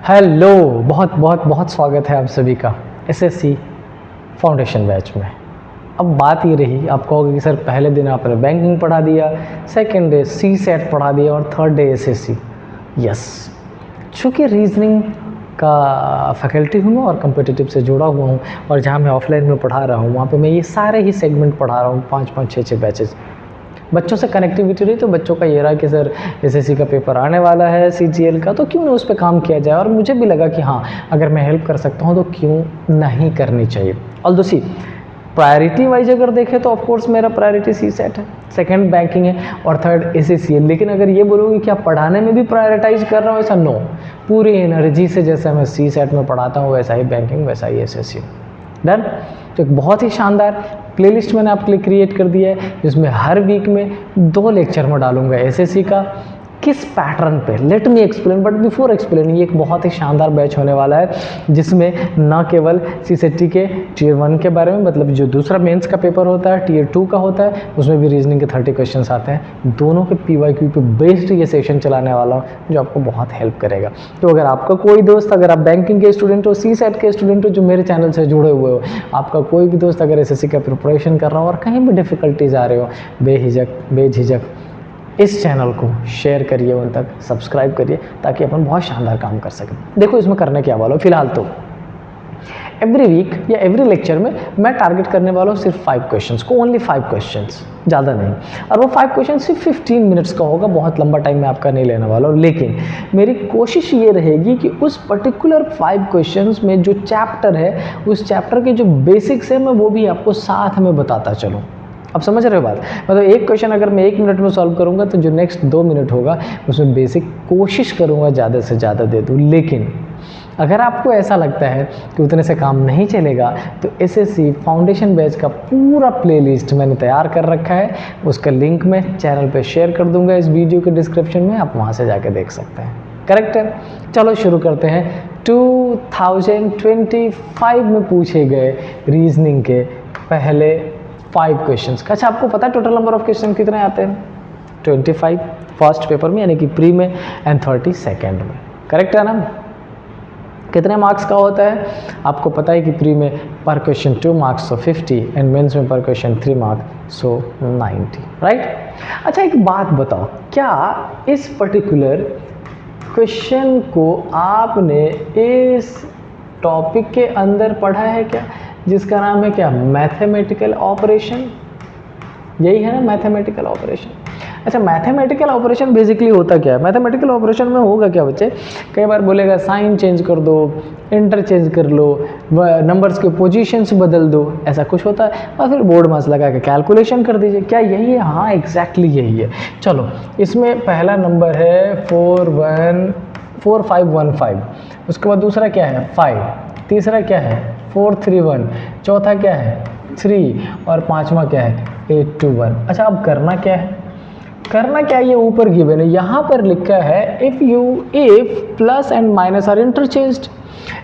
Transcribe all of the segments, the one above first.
Hello, बहुत बहुत बहुत स्वागत है आप सभी का एसएससी फाउंडेशन बैच में। अब बात ये रही, आप कहोगे कि सर पहले दिन आपने बैंकिंग पढ़ा दिया, सेकंड डे सी सेट पढ़ा दिया और थर्ड डे एसएससी। यस, चूँकि रीजनिंग का फैकल्टी हूँ मैं और कम्पिटिटिव से जुड़ा हुआ हूँ, और जहाँ मैं ऑफलाइन में पढ़ा रहा हूँ वहाँ पे मैं ये सारे ही सेगमेंट पढ़ा रहा हूँ, 5-5, 6-6 बैचेस। बच्चों से कनेक्टिविटी रही तो बच्चों का ये रहा कि सर एसएससी का पेपर आने वाला है सीजीएल का, तो क्यों ना उस पर काम किया जाए। और मुझे भी लगा कि हाँ, अगर मैं हेल्प कर सकता हूँ तो क्यों नहीं करनी चाहिए। ऑल्दो सी प्रायोरिटी वाइज अगर देखें तो ऑफकोर्स मेरा प्रायोरिटी सी सेट है, सेकंड बैंकिंग है और थर्ड एसएससी है। लेकिन अगर ये बोलोगे कि आप पढ़ाने में भी प्रायोरिटाइज कर रहा हूँ, ऐसा नो। पूरी एनर्जी से जैसा मैं सी सेट में पढ़ाता हूँ वैसा ही बैंकिंग, वैसा ही एसएससी। डन। तो एक बहुत ही शानदार प्लेलिस्ट मैंने आपके लिए क्रिएट कर दिया है, जिसमें हर वीक में 2 लेक्चर में डालूंगा एसएससी का। किस पैटर्न पे, let me explain, but before explain, ये एक बहुत ही शानदार बैच होने वाला है जिसमें न केवल सीसेटी के टीयर 1 के बारे में, मतलब जो दूसरा मेंस का पेपर होता है टीयर 2 का होता है, उसमें भी रीजनिंग के 30 क्वेश्चंस आते हैं। दोनों के पीवाईक्यू पे बेस्ड ये सेशन चलाने वाला हूँ जो आपको बहुत हेल्प करेगा। तो अगर आपका कोई दोस्त, अगर आप बैंकिंग के स्टूडेंट हो, सी सेट के स्टूडेंट हो जो मेरे चैनल से जुड़े हुए हो, आपका कोई भी दोस्त अगर एसएससी का प्रिपरेशन कर रहा हो और कहीं भी डिफ़िकल्टीज आ रहे हो, बेझिझक इस चैनल को शेयर करिए, उन तक सब्सक्राइब करिए, ताकि अपन बहुत शानदार काम कर सकें। देखो इसमें करने क्या वाला हो, फिलहाल तो एवरी वीक या एवरी लेक्चर में मैं टारगेट करने वाला हूँ सिर्फ 5 क्वेश्चंस को, ओनली 5 क्वेश्चंस, ज़्यादा नहीं। और वो 5 क्वेश्चन सिर्फ 15 मिनट्स का होगा, बहुत लंबा टाइम मैं आपका नहीं लेने वाला हूँ। लेकिन मेरी कोशिश ये रहेगी कि उस पर्टिकुलर 5 क्वेश्चंस में जो चैप्टर है, उस चैप्टर के जो बेसिक्स है, मैं वो भी आपको साथ में बताता चलूँ। अब समझ रहे हो बात? मतलब एक क्वेश्चन अगर मैं 1 मिनट में सॉल्व करूंगा तो जो नेक्स्ट 2 मिनट होगा उसमें बेसिक कोशिश करूंगा ज़्यादा से ज़्यादा दे दूँ। लेकिन अगर आपको ऐसा लगता है कि उतने से काम नहीं चलेगा, तो एसएससी फाउंडेशन बैच का पूरा प्लेलिस्ट मैंने तैयार कर रखा है, उसका लिंक मैं चैनल पे शेयर कर दूंगा इस वीडियो के डिस्क्रिप्शन में, आप वहाँ से जाके देख सकते हैं। करेक्ट है? चलो शुरू करते हैं। 2025 में पूछे गए रीजनिंग के पहले 5 क्वेश्चंस का। अच्छा, आपको पता है टोटल नंबर ऑफ क्वेश्चन कितने आते हैं? 25 फर्स्ट पेपर में, यानी कि प्री में, एंड 30 सेकेंड में। करेक्ट है ना? कितने मार्क्स का होता है? आपको पता है कि प्री में पर question 2 marks so 50, and mains में पर क्वेश्चन 3 मार्क्स सो 90। राइट? अच्छा, एक बात बताओ, क्या इस पर्टिकुलर क्वेश्चन को आपने इस टॉपिक के अंदर पढ़ा है क्या, जिसका नाम है क्या? Mathematical operation. यही है ना मैथमेटिकल ऑपरेशन? अच्छा, मैथमेटिकल ऑपरेशन बेसिकली होता क्या है? मैथमेटिकल ऑपरेशन में होगा क्या बच्चे? कई बार बोलेगा साइन चेंज कर दो, इंटरचेंज कर लो, नंबर्स के पोजीशंस बदल दो, ऐसा कुछ होता है, और फिर बोर्ड मास लगा के कैलकुलेशन कर दीजिए। क्या यही है? हाँ, एग्जैक्टली यही है। चलो, इसमें पहला नंबर है 4515, उसके बाद दूसरा क्या है? 5, तीसरा क्या है? 431, चौथा क्या है? 3, और पांचवा क्या है? 821। अच्छा, अब करना क्या है? करना क्या है? ये ऊपर गिवन है, यहाँ पर लिखा है if plus and minus are interchanged.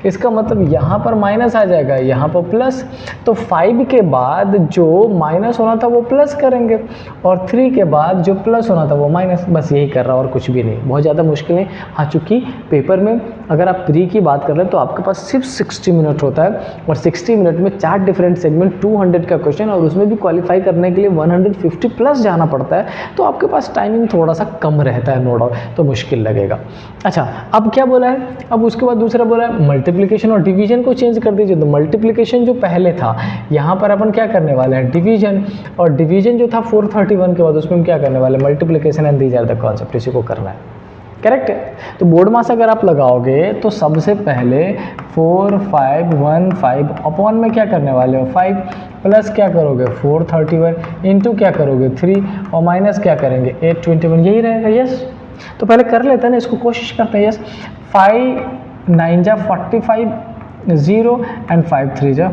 इसका मतलब यहाँ पर माइनस आ जाएगा, यहाँ पर प्लस, तो 5 के बाद जो माइनस होना था वो प्लस करेंगे, और 3 के बाद जो प्लस होना था वो माइनस। बस यही कर रहा और कुछ भी नहीं, बहुत ज़्यादा मुश्किल नहीं। हाँ, चूँकि पेपर में अगर आप प्री की बात कर रहे हैं तो आपके पास सिर्फ 60 मिनट होता है, और 60 मिनट में 4 डिफरेंट सेगमेंट, 200 का क्वेश्चन, और उसमें भी क्वालिफाई करने के लिए 150 प्लस जाना पड़ता है, तो आपके पास टाइमिंग थोड़ा सा कम रहता है, नो डाउट, तो मुश्किल लगेगा। अच्छा, अब क्या बोला है? अब उसके बाद दूसरा बोला है मल्टीप्लिकेशन और डिवीजन को चेंज कर दीजिए। तो मल्टीप्लिकेशन जो पहले था, यहाँ पर अपन क्या करने वाले हैं? डिवीजन, और डिवीजन जो था 431 के बाद उसमें हम क्या करने वाले? Multiplication and these are the concept, इसी को करना है। करेक्ट है? तो बोर्ड मास अगर आप लगाओगे तो सबसे पहले 4515 अपॉन में क्या करने वाले हो? 5, प्लस क्या करोगे? 431, इंटू क्या करोगे? 3, और माइनस क्या करेंगे? 821। यही रहेगा। यस, तो पहले कर लेते हैं ना इसको, कोशिश करते हैं। यस, 5 9 जा 45, 0 एंड 5 3 जा,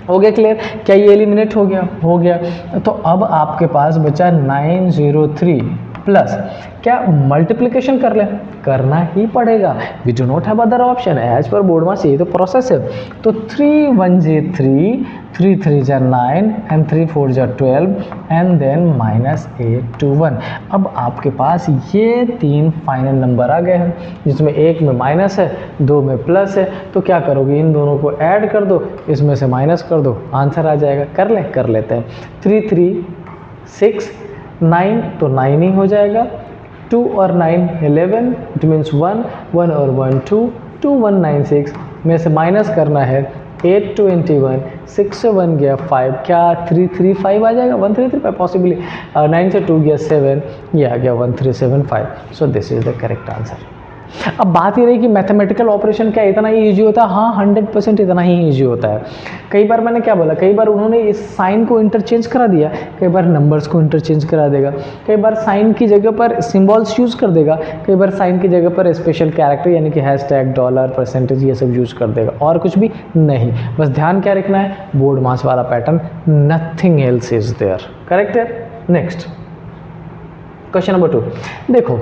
हो गया क्लियर? क्या ये एलिमिनेट हो गया? हो गया। तो अब आपके पास बचा 903 प्लस क्या मल्टीप्लिकेशन कर ले, करना ही पड़ेगा, we do not have other option, as per board mass यही तो प्रोसेस है। तो 3 1 जे 3, 3 3 जा 9 एंड 3 4 जा 12 एंड देन -8 to 1। अब आपके पास ये 3 फाइनल नंबर आ गए हैं, जिसमें एक में माइनस है, 2 में प्लस है। तो क्या करोगे, इन दोनों को ऐड कर दो, इसमें से माइनस कर दो, आंसर आ जाएगा। कर लेते हैं। 3 3 6 9 तो 9 ही हो जाएगा, 2 और 9 11, इट मीन्स 1 1 और 1 2, 2 1 9 6 में से माइनस करना है 8 21, 6 से 1 गया 5, क्या 3 3 5 आ जाएगा, 1 3 3 5 पॉसिबली, 9 से 2 गया 7, ये आ गया 1 3 7 5। So this is the correct answer. अब बात ये रही कि मैथमेटिकल ऑपरेशन क्या इतना ही ईजी होता है? हाँ, 100% इतना ही ईजी होता है। कई बार मैंने क्या बोला, कई बार उन्होंने इस साइन को इंटरचेंज करा दिया, कई बार नंबर्स को इंटरचेंज करा देगा, कई बार साइन की जगह पर सिंबल्स यूज़ कर देगा, कई बार साइन की जगह पर स्पेशल कैरेक्टर यानी कि हैशटैग, डॉलर, परसेंटेज ये सब यूज़ कर देगा, और कुछ भी नहीं। बस ध्यान क्या रखना है, बोर्ड मास वाला pattern, nothing else is there. Correct है। Next question number 2। देखो,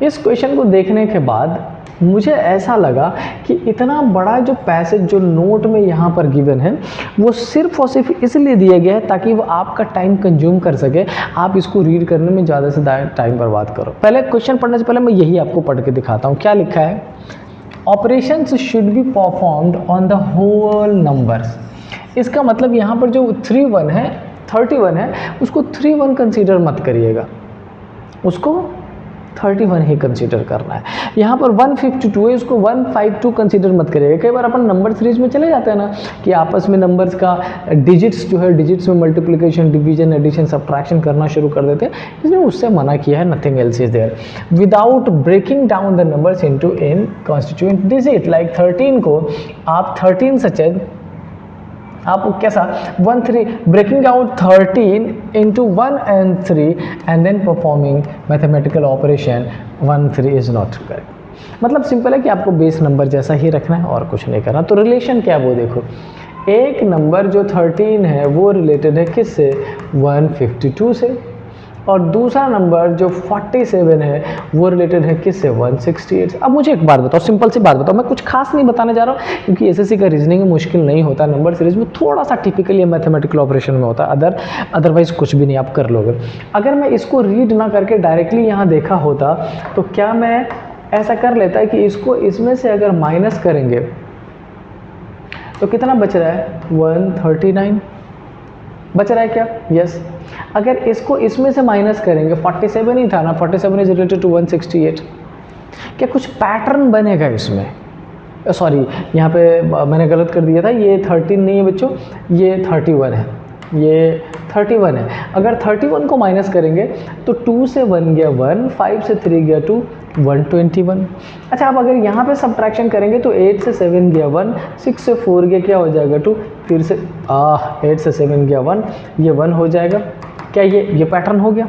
इस क्वेश्चन को देखने के बाद मुझे ऐसा लगा कि इतना बड़ा जो पैसेज जो नोट में यहाँ पर गिवन है वो सिर्फ और सिर्फ इसलिए दिया गया है ताकि वो आपका टाइम कंज्यूम कर सके, आप इसको रीड करने में ज़्यादा से ज़्यादा टाइम बर्बाद करो। पहले क्वेश्चन पढ़ने से पहले मैं यही आपको पढ़ के दिखाता हूँ। क्या लिखा है, operations should be performed on the whole numbers. इसका मतलब यहाँ पर जो 31 है 31 है उसको 31 कंसीडर मत करिएगा, उसको 31 ही कंसीडर करना है। यहाँ पर 152 है, उसको 152 कंसीडर मत करिएगा। कई बार अपन नंबर सीरीज में चले जाते हैं ना कि आपस में नंबर्स का डिजिट्स जो है, डिजिट्स में मल्टीप्लिकेशन, डिवीजन, एडिशन, सब्ट्रैक्शन करना शुरू कर देते हैं, इसने उससे मना किया है। Nothing else is there without breaking down the numbers into in constituent digit. Like 13 को आप 13 सच आप कैसा 1 3 breaking out 13 into 1 and 3 and then performing mathematical operation 1 3 is not correct। मतलब सिंपल है कि आपको बेस नंबर जैसा ही रखना है और कुछ नहीं करना। तो रिलेशन क्या है वो देखो, एक नंबर जो 13 है वो रिलेटेड है किससे, 152 से, और दूसरा नंबर जो 47 है वो रिलेटेड है किससे, 168। अब मुझे एक बात बताओ, सिंपल सी बात बताओ, मैं कुछ खास नहीं बताने जा रहा हूँ क्योंकि एसएससी का रीजनिंग मुश्किल नहीं होता, नंबर सीरीज में थोड़ा सा टिपिकली मैथमेटिकल ऑपरेशन में होता है, अदरवाइज कुछ भी नहीं आप कर लोगे। अगर मैं इसको रीड ना करके डायरेक्टली यहाँ देखा होता तो क्या मैं ऐसा कर लेता कि इसको इसमें से अगर माइनस करेंगे तो कितना बच रहा है, 139 बच रहा है क्या, यस। अगर इसको इसमें से माइनस करेंगे, 47 ही था ना, 47 इज रिलेटेड टू 168, क्या कुछ पैटर्न बनेगा इसमें, सॉरी यहाँ पे मैंने गलत कर दिया था, ये 13 नहीं है बच्चों, ये 31 है, ये 31 है। अगर 31 को माइनस करेंगे तो 2 से 1 गया 1, 5 से 3 गया 2, 121। अच्छा, अब अगर यहाँ पे सब्ट्रैक्शन करेंगे तो 8 से 7 गया 1, 6 से 4 गया क्या हो जाएगा 2, फिर से 8 से 7 गया 1, ये 1 हो जाएगा। क्या ये पैटर्न हो गया?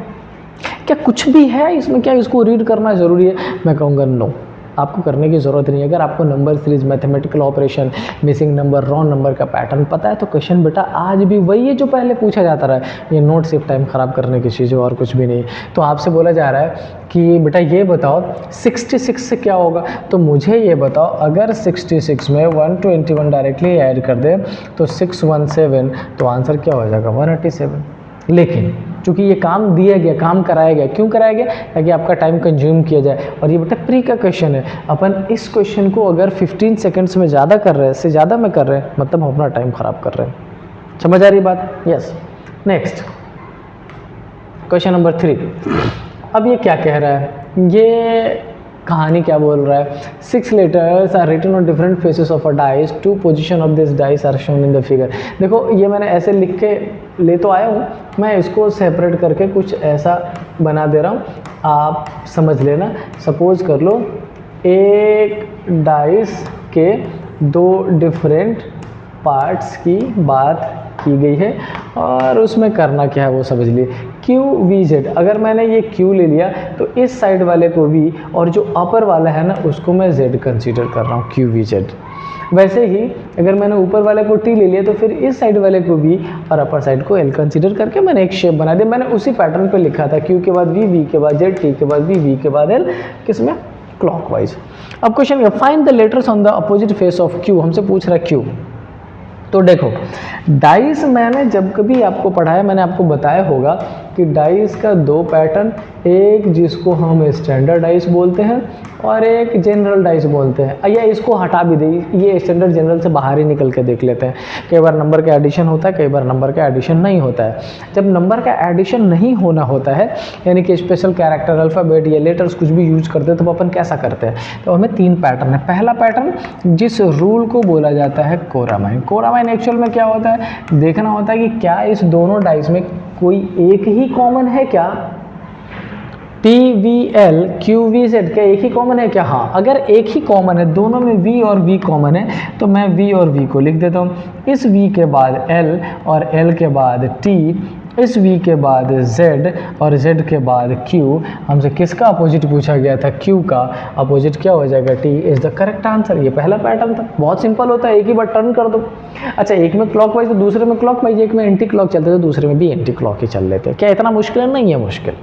क्या कुछ भी है इसमें? क्या इसको रीड करना ज़रूरी है? मैं कहूँगा नो, आपको करने की ज़रूरत नहीं है। अगर आपको number series, mathematical operation, missing number, wrong number का पैटर्न पता है तो क्वेश्चन बेटा आज भी वही है जो पहले पूछा जाता रहा है। ये नोट सिर्फ टाइम ख़राब करने की चीज़ है और कुछ भी नहीं। तो आपसे बोला जा रहा है कि बेटा ये बताओ 66 से क्या होगा, तो मुझे ये बताओ अगर 66 में 121 डायरेक्टली ऐड कर दे तो 617, तो आंसर क्या हो जाएगा 187। लेकिन चूँकि ये काम दिया गया, काम कराया गया, क्यों कराया गया? ताकि आपका टाइम कंज्यूम किया जाए। और ये बेटा प्री का क्वेश्चन है, अपन इस क्वेश्चन को अगर 15 सेकंड्स में ज़्यादा कर रहे हैं, इससे ज़्यादा में कर रहे हैं, मतलब हम अपना टाइम ख़राब कर रहे हैं। समझ आ रही बात? यस। Next question number 3। अब ये क्या कह रहा है, ये कहानी क्या बोल रहा है, 6 letters are written on different faces of a dice, 2 position of this dice are shown in the figure. देखो ये मैंने ऐसे लिख के ले तो आया हूँ, मैं इसको सेपरेट करके कुछ ऐसा बना दे रहा हूँ, आप समझ लेना। सपोज कर लो एक डाइस के 2 डिफरेंट पार्ट्स की बात की गई है और उसमें करना क्या है वो समझ लिए। क्यू वी जेड, अगर मैंने ये क्यू ले लिया तो इस साइड वाले को वी और जो अपर वाला है ना उसको मैं जेड कंसीडर कर रहा हूँ, क्यू वी जेड। वैसे ही अगर मैंने ऊपर वाले को टी ले लिया तो फिर इस साइड वाले को वी और अपर साइड को एल कंसीडर करके मैंने एक शेप बना दिया। मैंने उसी पैटर्न पे लिखा था, क्यू के बाद वी, वी के बाद जेड, टी के बाद वी, वी के बाद एल, किसमें क्लॉकवाइज। अब question, find the letters on the opposite face of Q, हमसे पूछ रहा है क्यू। तो देखो डाइस मैंने जब कभी आपको पढ़ाया मैंने आपको बताया होगा कि डाइस का दो पैटर्न, एक जिसको हम स्टैंडर्ड डाइस बोलते हैं और एक जनरल डाइस बोलते हैं। या इसको हटा भी दें, ये स्टैंडर्ड जनरल से बाहर ही निकल के देख लेते हैं। कई बार नंबर का एडिशन होता है, कई बार नंबर का एडिशन नहीं होता है। जब नंबर का एडिशन नहीं होना होता है यानी कि स्पेशल कैरेक्टर, अल्फ़ाबेट या लेटर्स कुछ भी यूज करते हैं तो अपन कैसा करते हैं, तो हमें तीन पैटर्न है। पहला पैटर्न जिस रूल को बोला जाता है कोरामाइन। कोरामाइन एक्चुअल में क्या होता है, देखना होता है कि क्या इस दोनों डाइस में कोई एक ही कॉमन है क्या, T V L Q V Z क्या एक ही कॉमन है क्या। हाँ, अगर एक ही कॉमन है, दोनों में वी और वी कॉमन है तो मैं वी और वी को लिख देता हूँ। इस वी के बाद एल और एल के बाद टी, इस v के बाद z और z के बाद q। हमसे किसका अपोजिट पूछा गया था, q का अपोजिट क्या हो जाएगा, t is the correct answer. ये पहला पैटर्न था, बहुत सिंपल होता है, एक ही बार टर्न कर दो। अच्छा, एक में क्लॉकवाइज तो दूसरे में क्लॉकवाइज, एक में एंटी क्लॉक चलते तो दूसरे में भी एंटी क्लॉक ही चल लेते। क्या इतना मुश्किल नहीं है, मुश्किल।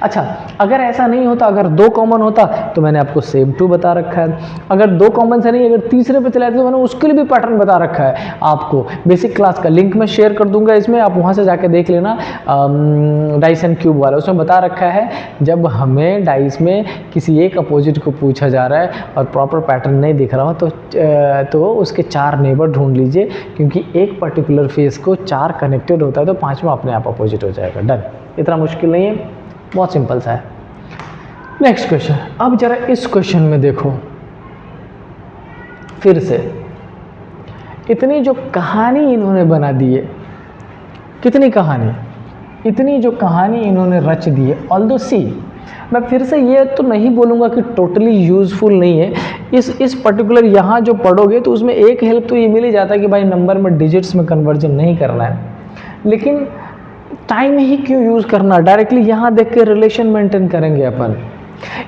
अच्छा, अगर ऐसा नहीं होता, अगर दो कॉमन होता तो मैंने आपको सेम टू बता रखा है। अगर दो कॉमन से नहीं, अगर तीसरे पे चला जाता तो मैंने उसके लिए भी पैटर्न बता रखा है आपको। बेसिक क्लास का लिंक मैं शेयर कर दूंगा इसमें, आप वहाँ से जाके देख लेना, डाइस एंड क्यूब वाला, उसमें बता रखा है जब हमें डाइस में किसी एक अपोजिट को पूछा जा रहा है और प्रॉपर पैटर्न नहीं दिख रहा हो तो उसके चार नेबर ढूंढ लीजिए, क्योंकि एक पर्टिकुलर फेस को चार कनेक्टेड होता है तो पाँचवा अपने आप अपोजिट हो जाएगा। डन, इतना मुश्किल नहीं है, बहुत सिंपल सा है। नेक्स्ट क्वेश्चन, अब जरा इस क्वेश्चन में देखो, फिर से इतनी जो कहानी इन्होंने बना दी है, कितनी कहानी, इतनी जो कहानी इन्होंने रच दी है। ऑल्दो सी, मैं फिर से ये तो नहीं बोलूँगा कि टोटली यूज़फुल नहीं है। इस पर्टिकुलर यहाँ जो पढ़ोगे तो उसमें एक हेल्प तो ये मिल ही जाता है कि भाई नंबर में डिजिट्स में कन्वर्जन नहीं करना है, लेकिन टाइम ही क्यों यूज़ करना, डायरेक्टली यहाँ देख के रिलेशन मेंटेन करेंगे अपन।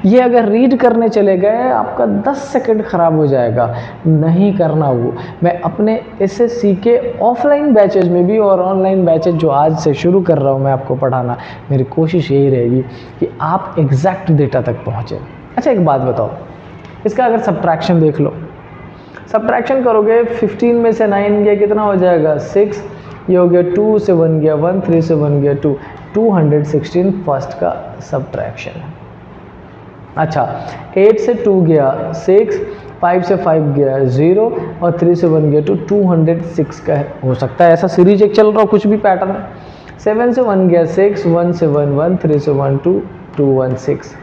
ये अगर रीड करने चले गए आपका 10 सेकंड ख़राब हो जाएगा, नहीं करना वो। मैं अपने एसएससी के ऑफलाइन बैचेज में भी और ऑनलाइन बैचेज जो आज से शुरू कर रहा हूँ मैं आपको पढ़ाना, मेरी कोशिश यही रहेगी कि आप एग्जैक्ट डेटा तक पहुँचें। अच्छा, एक बात बताओ, इसका अगर सब्ट्रैक्शन देख लो, सब्ट्रैक्शन करोगे 15 में से 9 गया कितना हो जाएगा, 6, ये हो गया 2 से 1 गया 1, 3 से 1 गया 2, 216 फर्स्ट का सब्ट्रैक्शन है। अच्छा, 8 से 2 गया 6, 5 से 5 गया 0 और 3 से 1 गया 2, 206 का है। हो सकता है ऐसा सीरीज एक चल रहा हो, कुछ भी पैटर्न। 7 से 1 गया 6, 1 से 1 1, 3 से 1 2, 216।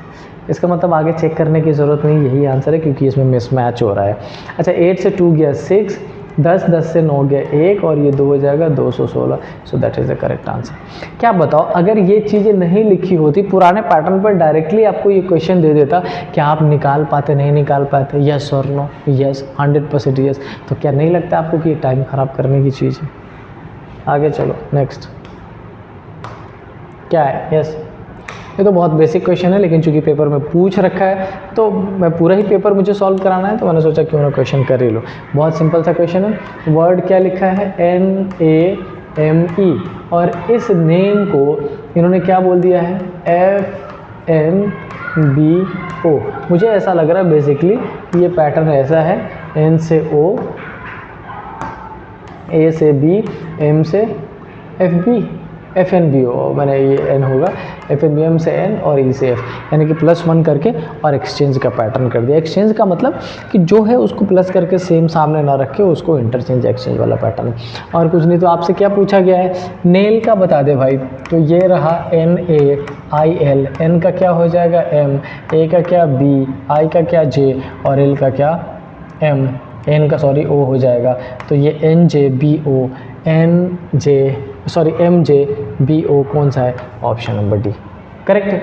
इसका मतलब आगे चेक करने की ज़रूरत नहीं, यही आंसर है क्योंकि इसमें मिसमैच हो रहा है। अच्छा, 8 से 2 गया 6, 10 से 9 गया 1 और ये 2 हो जाएगा 216। So that is the correct answer. क्या बताओ, अगर ये चीज़ें नहीं लिखी होती पुराने पैटर्न पर, डायरेक्टली आपको ये क्वेश्चन दे देता, क्या आप निकाल पाते, नहीं निकाल पाते, यस और नो, यस 100% यस, तो क्या नहीं लगता आपको कि ये टाइम ख़राब करने की चीज़ है। आगे चलो, नेक्स्ट क्या है, यस। ये तो बहुत बेसिक क्वेश्चन है, लेकिन चूंकि पेपर में पूछ रखा है तो मैं पूरा ही पेपर मुझे सॉल्व कराना है, तो मैंने सोचा क्यों ना क्वेश्चन कर ही लो। बहुत सिंपल सा क्वेश्चन है। वर्ड क्या लिखा है, NAME, और इस नेम को इन्होंने क्या बोल दिया है, FNBO। मुझे ऐसा लग रहा है बेसिकली ये पैटर्न ऐसा है, N से O, A से B, M से FB, FNBO, मैंने ये N होगा, FNB, M से N और E से F, यानी कि +1 करके और एक्सचेंज का पैटर्न कर दिया। एक्सचेंज का मतलब कि जो है उसको प्लस करके सेम सामने ना रखे, उसको इंटरचेंज एक्सचेंज वाला पैटर्न। और कुछ नहीं, तो आपसे क्या पूछा गया है, नेल का बता दे भाई, तो ये रहा NAIL, N का क्या हो जाएगा M, A का क्या B, I का क्या J और L का क्या M, N का सॉरी O हो जाएगा, तो ये NJBO, MJBO कौन सा है, ऑप्शन नंबर डी करेक्ट है।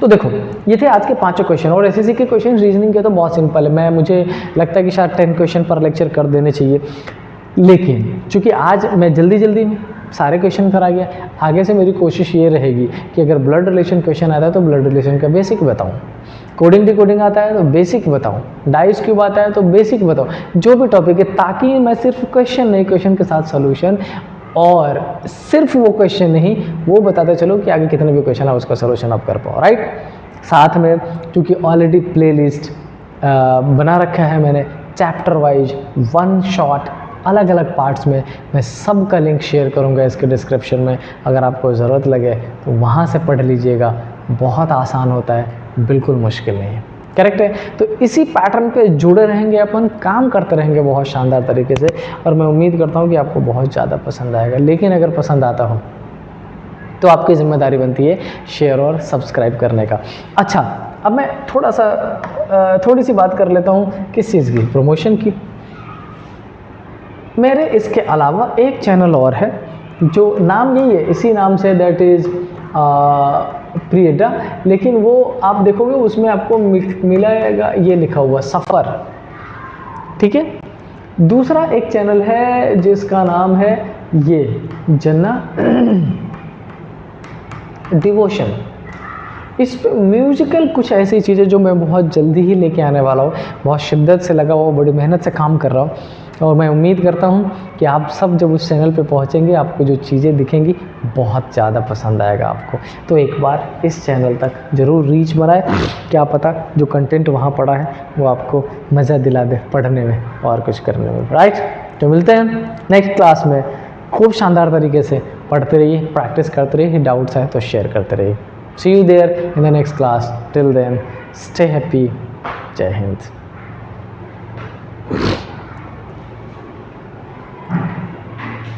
तो देखो ये थे आज के 5 क्वेश्चन, और एसएससी के क्वेश्चन रीजनिंग के तो बहुत सिंपल है, मुझे लगता है कि शायद 10 क्वेश्चन पर लेक्चर कर देने चाहिए, लेकिन चूंकि आज मैं जल्दी में सारे क्वेश्चन करा गया। आगे से मेरी कोशिश ये रहेगी कि अगर ब्लड रिलेशन क्वेश्चन आता है तो ब्लड रिलेशन का बेसिक बताऊँ, कोडिंग डिकोडिंग आता है तो बेसिक बताऊँ, डाइस क्यूब आता है तो बेसिक बताऊँ, जो भी टॉपिक है, ताकि मैं सिर्फ क्वेश्चन नहीं, क्वेश्चन के साथ सोल्यूशन, और सिर्फ वो क्वेश्चन नहीं, वो बताते चलो कि आगे कितने भी क्वेश्चन है उसका सोल्यूशन आप कर पाओ, राइट। साथ में क्योंकि ऑलरेडी प्लेलिस्ट बना रखा है मैंने चैप्टर वाइज, वन शॉट, अलग अलग पार्ट्स में, मैं सबका लिंक शेयर करूंगा इसके डिस्क्रिप्शन में। अगर आपको ज़रूरत लगे तो वहाँ से पढ़ लीजिएगा, बहुत आसान होता है, बिल्कुल मुश्किल नहीं है, करेक्ट है। तो इसी पैटर्न पे जुड़े रहेंगे, अपन काम करते रहेंगे बहुत शानदार तरीके से, और मैं उम्मीद करता हूँ कि आपको बहुत ज़्यादा पसंद आएगा। लेकिन अगर पसंद आता हो तो आपकी जिम्मेदारी बनती है शेयर और सब्सक्राइब करने का। अच्छा, अब मैं थोड़ी सी बात कर लेता हूँ किस चीज़ की, प्रमोशन की। मेरे इसके अलावा एक चैनल और है जो नाम यही है, इसी नाम से, दैट इज़ प्रियडा, लेकिन वो आप देखोगे उसमें आपको मिलेगा ये लिखा हुआ सफ़र, ठीक है। दूसरा एक चैनल है जिसका नाम है ये जन्ना डिवोशन। इस पे म्यूजिकल कुछ ऐसी चीज़ें जो मैं बहुत जल्दी ही लेके आने वाला हूँ, बहुत शिद्दत से लगा हुआ, बड़ी मेहनत से काम कर रहा हूँ, और मैं उम्मीद करता हूँ कि आप सब जब उस चैनल पे पहुँचेंगे आपको जो चीज़ें दिखेंगी बहुत ज़्यादा पसंद आएगा आपको। तो एक बार इस चैनल तक ज़रूर रीच बनाए, क्या पता जो कंटेंट वहाँ पड़ा है वो आपको मज़ा दिला दे पढ़ने में और कुछ करने में, राइट। तो मिलते हैं नेक्स्ट क्लास में, खूब शानदार तरीके से पढ़ते रहिए, प्रैक्टिस करते रहिए, डाउट्स है तो शेयर करते रहिए। See you there in the next class. Till then, stay happy. Jai Hind.